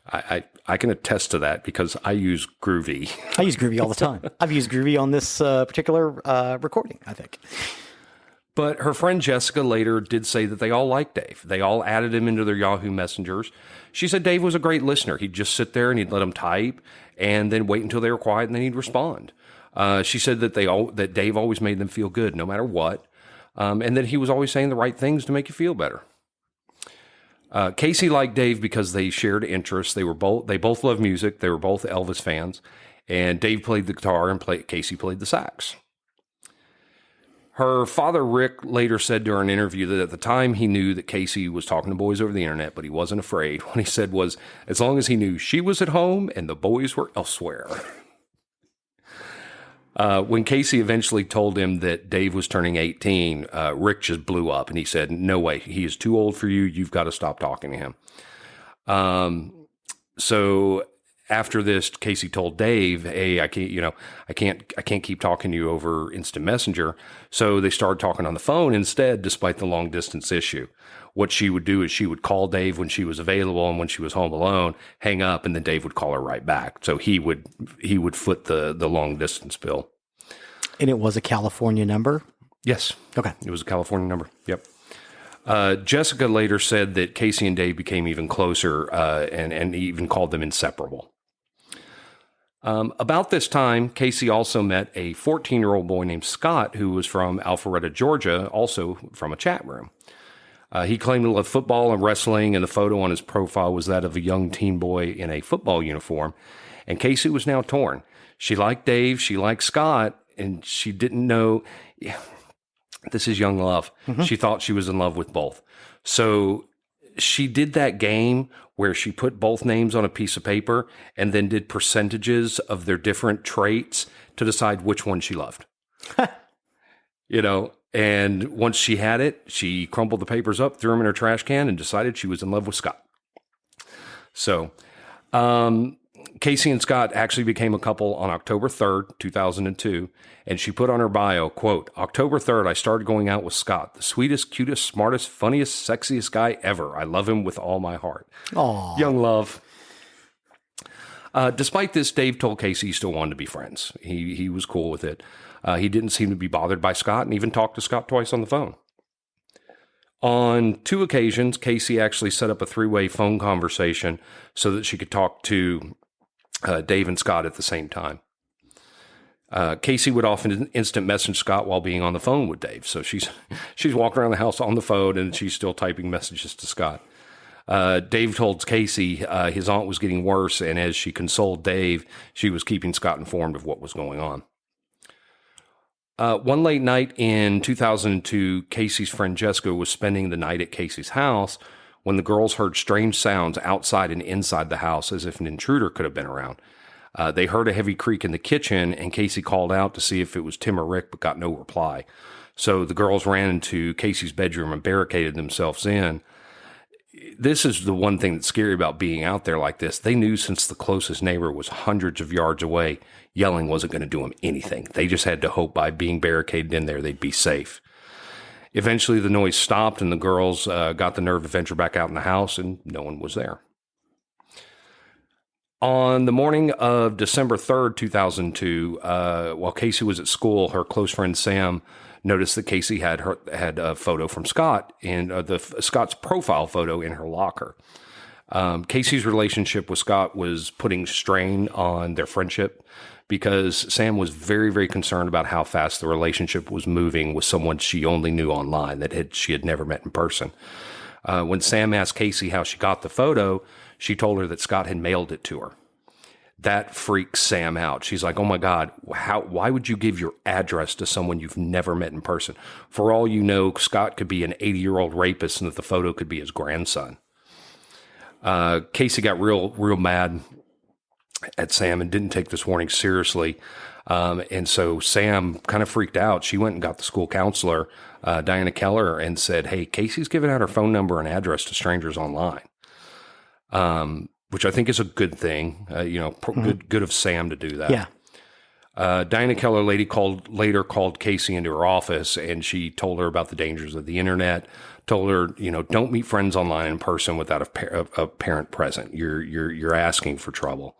I can attest to that because I use groovy. I use groovy all the time. I've used groovy on this particular recording, I think. But her friend Jessica later did say that they all liked Dave. They all added him into their Yahoo messengers. She said Dave was a great listener. He'd just sit there and he'd let them type and then wait until they were quiet and then he'd respond. She said that that Dave always made them feel good no matter what, and that he was always saying the right things to make you feel better. Kacie liked Dave because they shared interests. They both loved music. They were both Elvis fans, and Dave played the guitar and Kacie played the sax. Her father, Rick, later said during an interview that at the time he knew that Kacie was talking to boys over the internet, but he wasn't afraid. What he said was, as long as he knew she was at home and the boys were elsewhere. When Kacie eventually told him that Dave was turning 18, Rick just blew up and he said, no way, he is too old for you. You've got to stop talking to him. So after this, Kacie told Dave, hey, I can't keep talking to you over instant messenger. So they started talking on the phone instead, despite the long distance issue. What she would do is she would call Dave when she was available and when she was home alone, hang up, and then Dave would call her right back. So he would foot the long distance bill. And it was a California number? Yes. Okay. It was a California number. Yep. Jessica later said that Kacie and Dave became even closer and even called them inseparable. About this time, Kacie also met a 14-year-old boy named Scott who was from Alpharetta, Georgia, also from a chat room. He claimed to love football and wrestling, and the photo on his profile was that of a young teen boy in a football uniform. And Kacie was now torn. She liked Dave, she liked Scott, and she didn't know. Yeah, this is young love. Mm-hmm. She thought she was in love with both. So she did that game where she put both names on a piece of paper and then did percentages of their different traits to decide which one she loved. And once she had it, she crumpled the papers up, threw them in her trash can, and decided she was in love with Scott. So, Kacie and Scott actually became a couple on October 3rd, 2002, and she put on her bio, quote, October 3rd, I started going out with Scott, the sweetest, cutest, smartest, funniest, sexiest guy ever. I love him with all my heart. Aww. Young love. Despite this, Dave told Kacie he still wanted to be friends. He was cool with it. He didn't seem to be bothered by Scott and even talked to Scott twice on the phone. On 2 occasions, Kacie actually set up a 3-way phone conversation so that she could talk to Dave and Scott at the same time. Kacie would often instant message Scott while being on the phone with Dave. So she's walking around the house on the phone and she's still typing messages to Scott. Dave told Kacie his aunt was getting worse, and as she consoled Dave, she was keeping Scott informed of what was going on. One late night in 2002, Kacie's friend Jessica was spending the night at Kacie's house when the girls heard strange sounds outside and inside the house, as if an intruder could have been around. They heard a heavy creak in the kitchen, and Kacie called out to see if it was Tim or Rick, but got no reply. So the girls ran into Kacie's bedroom and barricaded themselves in. This is the one thing that's scary about being out there like this. They knew since the closest neighbor was hundreds of yards away, yelling wasn't going to do them anything. They just had to hope by being barricaded in there, they'd be safe. Eventually, the noise stopped, and the girls got the nerve to venture back out in the house, and no one was there. On the morning of December 3rd, 2002, while Kacie was at school, her close friend Sam noticed that Kacie had a photo from Scott, and Scott's profile photo in her locker. Kacie's relationship with Scott was putting strain on their friendship because Sam was very, very concerned about how fast the relationship was moving with someone she only knew online, that she had never met in person. When Sam asked Kacie how she got the photo, she told her that Scott had mailed it to her. That freaks Sam out. She's like, oh my God, why would you give your address to someone you've never met in person? For all you know, Scott could be an 80-year-old rapist and that the photo could be his grandson. Kacie got real mad at Sam and didn't take this warning seriously. And so Sam kind of freaked out. She went and got the school counselor, Diana Keller, and said, hey, Casey's giving out her phone number and address to strangers online. Which I think is a good thing, good of Sam to do that. Yeah. Diana Keller later called Kacie into her office, and she told her about the dangers of the internet, told her, don't meet friends online in person without a parent present. You're asking for trouble.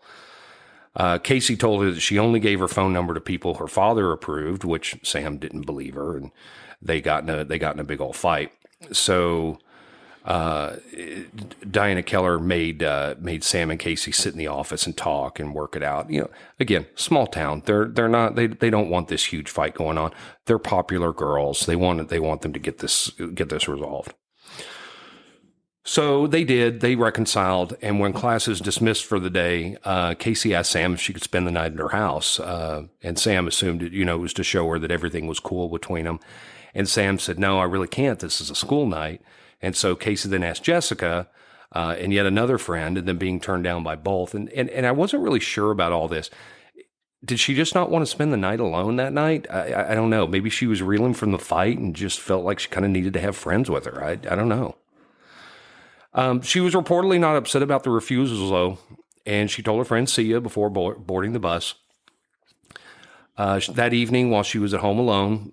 Kacie told her that she only gave her phone number to people her father approved, which Sam didn't believe her, and they got in a big old fight. So Diana Keller made Sam and Kacie sit in the office and talk and work it out. Again, small town. They're not. They don't want this huge fight going on. They're popular girls. They want them to get this resolved. So they did. They reconciled, and when classes dismissed for the day, Kacie asked Sam if she could spend the night at her house, and Sam assumed it was to show her that everything was cool between them. And Sam said, "No, I really can't. This is a school night." And so Kacie then asked Jessica and yet another friend, and then being turned down by both. And I wasn't really sure about all this. Did she just not want to spend the night alone that night? I don't know. Maybe she was reeling from the fight and just felt like she kind of needed to have friends with her. I don't know. She was reportedly not upset about the refusals, though, and she told her friend see ya before boarding the bus. That evening, while she was at home alone,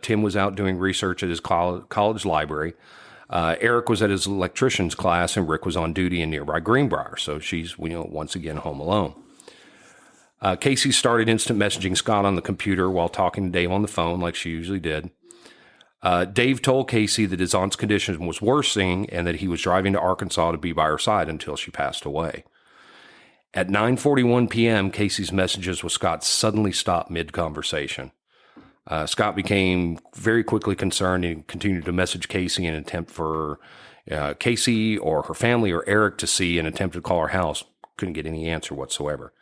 Tim was out doing research at his college library. Eric was at his electrician's class, and Rick was on duty in nearby Greenbrier. So she's, once again home alone. Kacie started instant messaging Scott on the computer while talking to Dave on the phone, like she usually did. Dave told Kacie that his aunt's condition was worsening and that he was driving to Arkansas to be by her side until she passed away. At 9:41 p.m., Kacie's messages with Scott suddenly stopped mid-conversation. Scott became very quickly concerned and continued to message Kacie in an attempt for Kacie or her family or Eric to see and attempted to call her house. Couldn't get any answer whatsoever.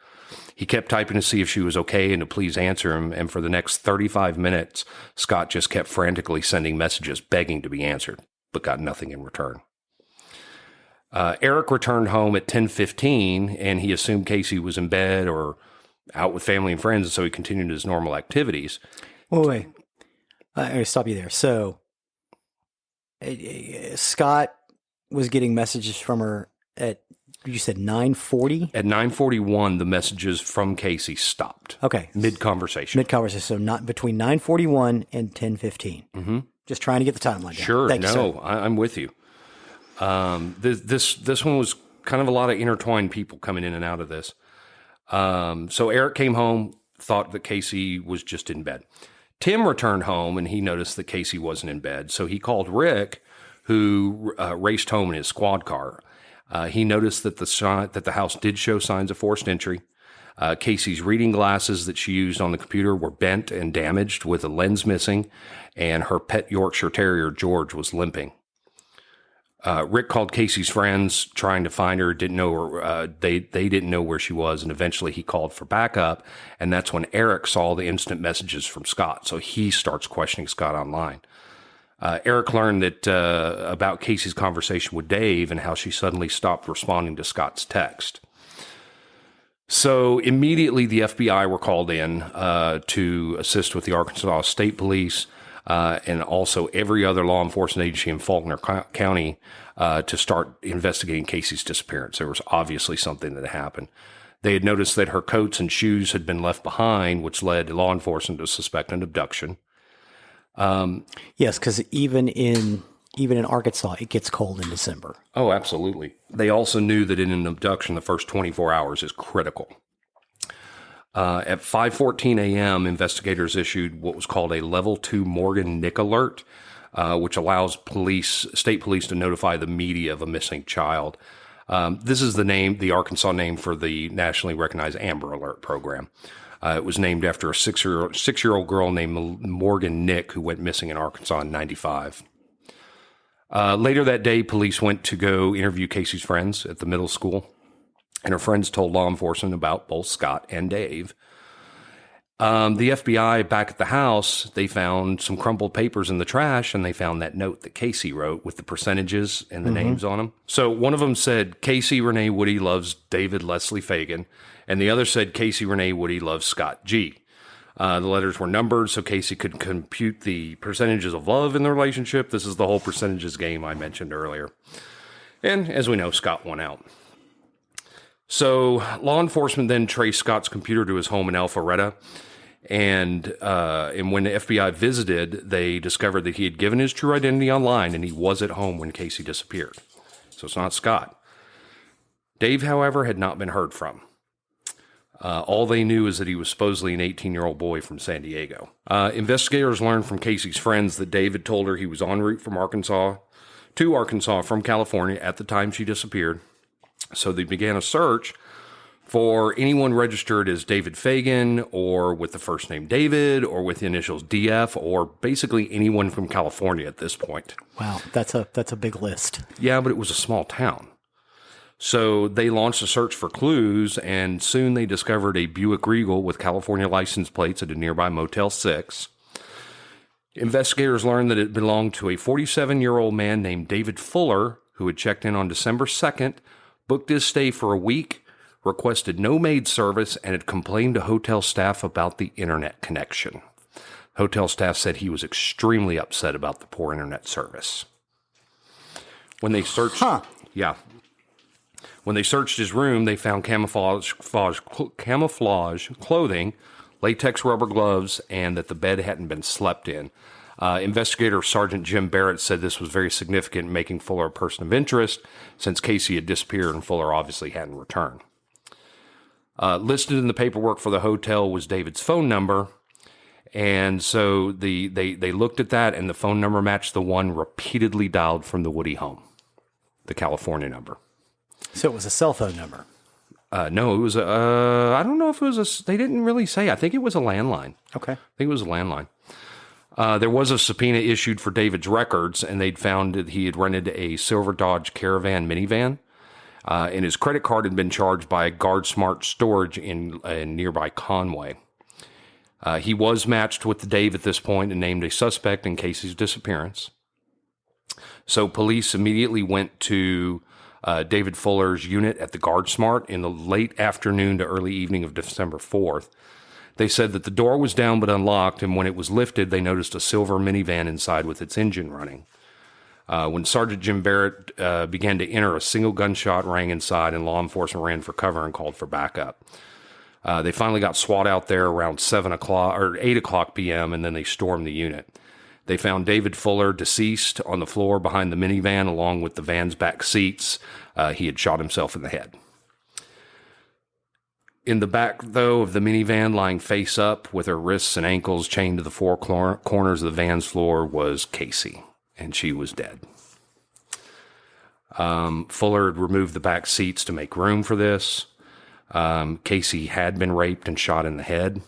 He kept typing to see if she was okay and to please answer him, and for the next 35 minutes, Scott just kept frantically sending messages begging to be answered, but got nothing in return. Eric returned home at 10:15, and he assumed Kacie was in bed or out with family and friends, and so he continued his normal activities. Wait. I'm going to stop you there. So, Scott was getting messages from her at, you said 9:40? At 9:41, the messages from Kacie stopped. Okay. Mid-conversation. Mid-conversation. So not between 9:41 and 10:15. Mm-hmm. Just trying to get the timeline down. Sure. Thank you, sir. I'm with you. This one was kind of a lot of intertwined people coming in and out of this. So Eric came home, thought that Kacie was just in bed. Tim returned home, and he noticed that Kacie wasn't in bed. So he called Rick, who raced home in his squad car. He noticed that the house did show signs of forced entry. Kacie's reading glasses that she used on the computer were bent and damaged with a lens missing, and her pet Yorkshire Terrier, George, was limping. Rick called Kacie's friends trying to find her, didn't know her, they didn't know where she was, and eventually he called for backup, and that's when Eric saw the instant messages from Scott, so he starts questioning Scott online. Eric learned that about Kacie's conversation with Dave and how she suddenly stopped responding to Scott's text. So immediately the FBI were called in to assist with the Arkansas State Police and also every other law enforcement agency in Faulkner County to start investigating Kacie's disappearance. There was obviously something that had happened. They had noticed that her coats and shoes had been left behind, which led law enforcement to suspect an abduction. Yes, because even in Arkansas, it gets cold in December. Oh, absolutely. They also knew that in an abduction, the first 24 hours is critical. At 5:14 a.m., investigators issued what was called a Level 2 Morgan Nick alert, which allows state police to notify the media of a missing child. This is the Arkansas name for the nationally recognized Amber Alert program. It was named after a six-year-old girl named Morgan Nick who went missing in Arkansas in 95. Later that day, police went to go interview Kacie's friends at the middle school, and her friends told law enforcement about both Scott and Dave. The FBI back at the house, they found some crumpled papers in the trash, and they found that note that Kacie wrote with the percentages and the names on them. So one of them said, Kacie Renee Woody loves David Leslie Fagan, and the other said, Kacie Renee Woody loves Scott G. The letters were numbered so Kacie could compute the percentages of love in the relationship. This is the whole percentages game I mentioned earlier. And as we know, Scott won out. So law enforcement then traced Scott's computer to his home in Alpharetta. And when the FBI visited, they discovered that he had given his true identity online and he was at home when Kacie disappeared. So it's not Scott. Dave, however, had not been heard from. All they knew is that he was supposedly an 18-year-old boy from San Diego. Investigators learned from Kacie's friends that Dave had told her he was en route from Arkansas from California at the time she disappeared. So they began a search for anyone registered as David Fagan or with the first name David or with the initials DF or basically anyone from California at this point. Wow, that's a big list. Yeah, but it was a small town. So they launched a search for clues, and soon they discovered a Buick Regal with California license plates at a nearby Motel 6. Investigators learned that it belonged to a 47-year-old man named David Fuller, who had checked in on December 2nd, booked his stay for a week, requested no maid service, and had complained to hotel staff about the internet connection. Hotel staff said he was extremely upset about the poor internet service. When they searched... When they searched his room, they found camouflage clothing, latex rubber gloves, and that the bed hadn't been slept in. Investigator Sergeant Jim Barrett said this was very significant, making Fuller a person of interest, since Kacie had disappeared and Fuller obviously hadn't returned. Listed in the paperwork for the hotel was David's phone number, and so they looked at that, and the phone number matched the one repeatedly dialed from the Woody home, the California number. So it was a cell phone number. No, it was I don't know if it was they didn't really say. I think it was a landline. Okay. I think it was a landline. There was a subpoena issued for David's records, and they'd found that he had rented a silver Dodge Caravan minivan, and his credit card had been charged by GuardSmart Storage in nearby Conway. He was matched with Dave at this point and named a suspect in Kacie's disappearance. So police immediately went to David Fuller's unit at the GuardSmart in the late afternoon to early evening of December 4th. They said that the door was down but unlocked, and when it was lifted, they noticed a silver minivan inside with its engine running. When Sergeant Jim Barrett began to enter, a single gunshot rang inside, and law enforcement ran for cover and called for backup. They finally got SWAT out there around 8 o'clock p.m., and then they stormed the unit. They found David Fuller deceased on the floor behind the minivan along with the van's back seats. He had shot himself in the head. In the back, though, of the minivan, lying face up with her wrists and ankles chained to the four corners of the van's floor, was Kacie, and she was dead. Fuller had removed the back seats to make room for this. Kacie had been raped and shot in the head.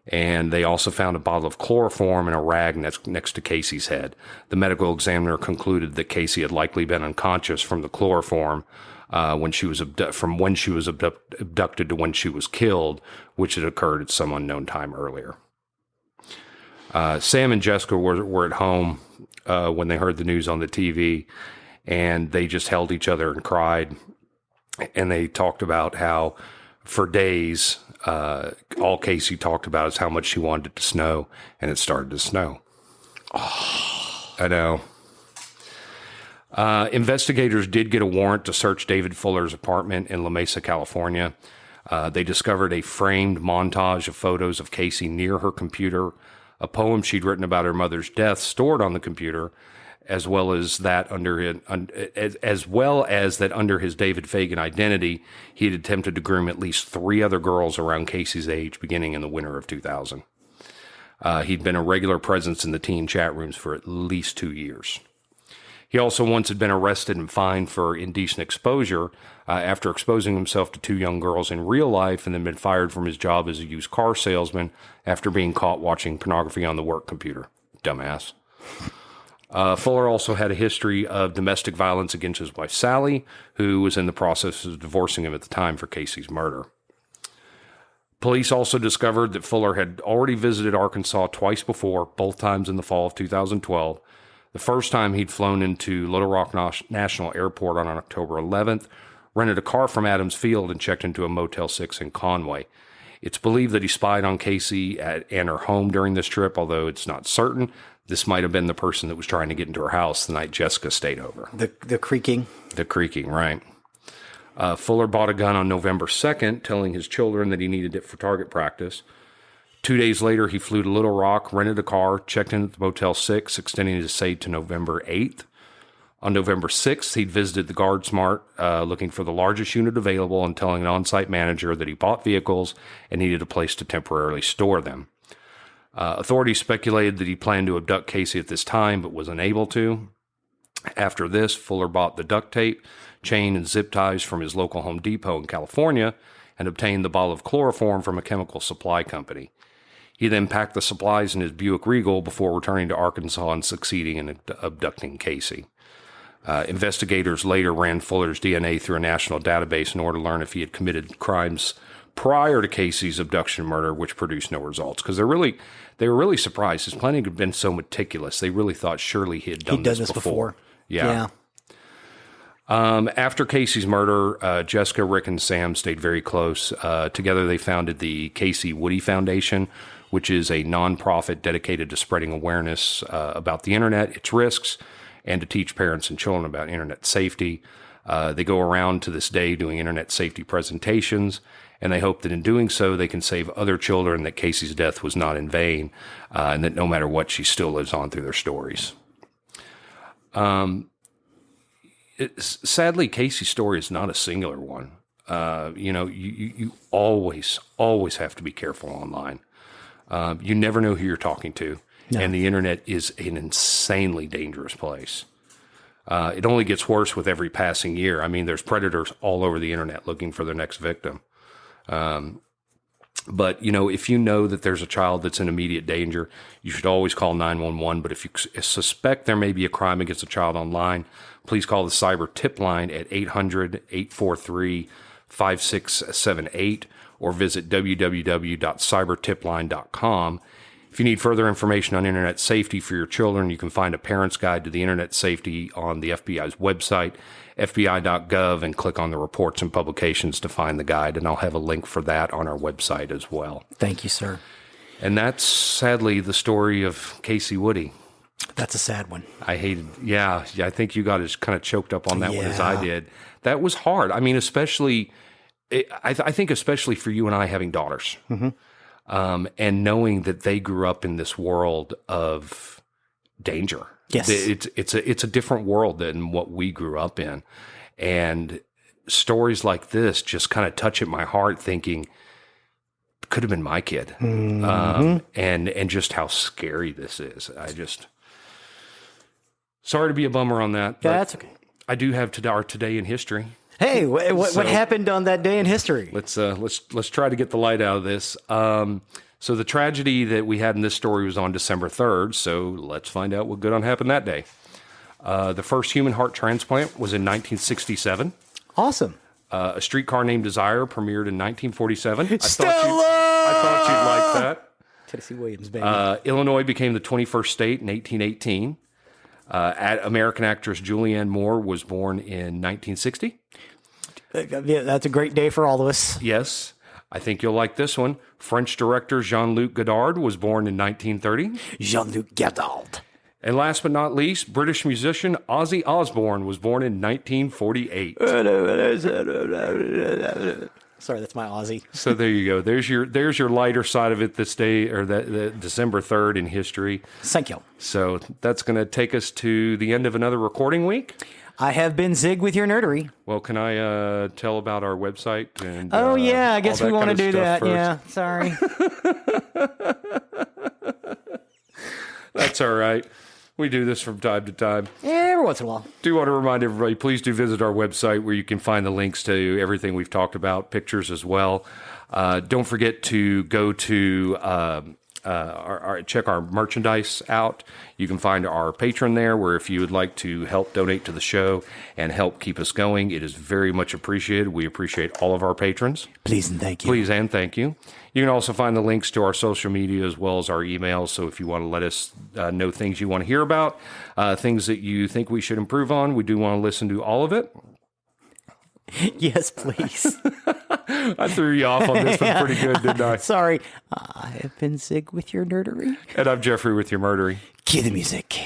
And they also found a bottle of chloroform and a rag next to Kacie's head. The medical examiner concluded that Kacie had likely been unconscious from the chloroform when she was abducted to when she was killed, which had occurred at some unknown time earlier. Sam and Jessica were at home when they heard the news on the TV, and they just held each other and cried. And they talked about how for days, all Kacie talked about is how much she wanted it to snow, and it started to snow. Oh, I know. Investigators did get a warrant to search David Fuller's apartment in La Mesa, California. They discovered a framed montage of photos of Kacie near her computer, a poem she'd written about her mother's death stored on the computer, as well as that under his David Fagan identity, he had attempted to groom at least 3 other girls around Kacie's age beginning in the winter of 2000. He'd been a regular presence in the teen chat rooms for at least 2 years. He also once had been arrested and fined for indecent exposure after exposing himself to 2 young girls in real life, and then been fired from his job as a used car salesman after being caught watching pornography on the work computer. Dumbass. Fuller also had a history of domestic violence against his wife, Sally, who was in the process of divorcing him at the time for Kacie's murder. Police also discovered that Fuller had already visited Arkansas twice before, both times in the fall of 2012. The first time he'd flown into Little Rock National Airport on October 11th, rented a car from Adams Field, and checked into a Motel 6 in Conway. It's believed that he spied on Kacie and her home during this trip, although it's not certain. This might have been the person that was trying to get into her house the night Jessica stayed over. The creaking? The creaking, right. Fuller bought a gun on November 2nd, telling his children that he needed it for target practice. 2 days later, he flew to Little Rock, rented a car, checked in at the Motel 6, extending his stay to November 8th. On November 6th, he'd visited the GuardSmart, looking for the largest unit available and telling an on-site manager that he bought vehicles and needed a place to temporarily store them. Authorities speculated that he planned to abduct Kacie at this time, but was unable to. After this, Fuller bought the duct tape, chain, and zip ties from his local Home Depot in California and obtained the bottle of chloroform from a chemical supply company. He then packed the supplies in his Buick Regal before returning to Arkansas and succeeding in abducting Kacie. Investigators later ran Fuller's DNA through a national database in order to learn if he had committed crimes prior to Kacie's abduction and murder, which produced no results. Because they were really surprised. His planning had been so meticulous. They really thought surely he had done this before. Yeah. After Kacie's murder, Jessica, Rick, and Sam stayed very close. Together, they founded the Kacie Woody Foundation, which is a nonprofit dedicated to spreading awareness about the internet, its risks, and to teach parents and children about internet safety. They go around to this day doing internet safety presentations, and they hope that in doing so, they can save other children, that Kacie's death was not in vain, and that no matter what, she still lives on through their stories. Sadly, Kacie's story is not a singular one. You always have to be careful online. You never know who you're talking to. No. And the internet is an insanely dangerous place. It only gets worse with every passing year. I mean, there's predators all over the internet looking for their next victim. But, if you know that there's a child that's in immediate danger, you should always call 911. But if you suspect there may be a crime against a child online, please call the cyber tip line at 800-843-5678 or visit www.cybertipline.com. If you need further information on internet safety for your children, you can find a parent's guide to the internet safety on the FBI's website, fbi.gov, and click on the reports and publications to find the guide. And I'll have a link for that on our website as well. Thank you, sir. And that's sadly the story of Kacie Woody. That's a sad one. I think you got as kind of choked up on that one as I did. That was hard. I mean, especially for you and I having daughters. Mm-hmm. And knowing that they grew up in this world of danger. Yes. It's a different world than what we grew up in. And stories like this just kind of touch at my heart, thinking, could have been my kid. Mm-hmm. And just how scary this is. Sorry to be a bummer on that. Yeah, that's okay. I do have our today in history. Hey, what happened on that day in history? Let's try to get the light out of this. So the tragedy that we had in this story was on December 3rd. So let's find out what good on happened that day. The first human heart transplant was in 1967. Awesome. A Streetcar Named Desire premiered in 1947. Stella! I thought you'd like that. Tennessee Williams, baby. Illinois became the 21st state in 1818. American actress Julianne Moore was born in 1960. Yeah, that's a great day for all of us. Yes. I think you'll like this one. French director Jean-Luc Godard was born in 1930. Jean-Luc Godard. And last but not least, British musician Ozzy Osbourne was born in 1948. Sorry, that's my Aussie. So there you go. There's your lighter side of it this day, or that December 3rd in history. Thank you. So that's going to take us to the end of another recording week. I have been Zig with your nerdery. Well, can I tell about our website? And I guess we want to do that. First? Yeah, sorry. That's all right. We do this from time to time. Every once in a while. Do want to remind everybody, please do visit our website where you can find the links to everything we've talked about, pictures as well. Don't forget to go to check our merchandise out. You can find our Patreon there, where if you would like to help donate to the show and help keep us going, it is very much appreciated. We appreciate all of our patrons. Please and thank you. Please and thank you. You can also find the links to our social media as well as our emails. So if you want to let us know things you want to hear about, things that you think we should improve on, we do want to listen to all of it. Yes, please. I threw you off on this one pretty good, didn't I? Sorry. I have been Zig with your nerdery. And I'm Jeffrey with your murdery. Cue the music.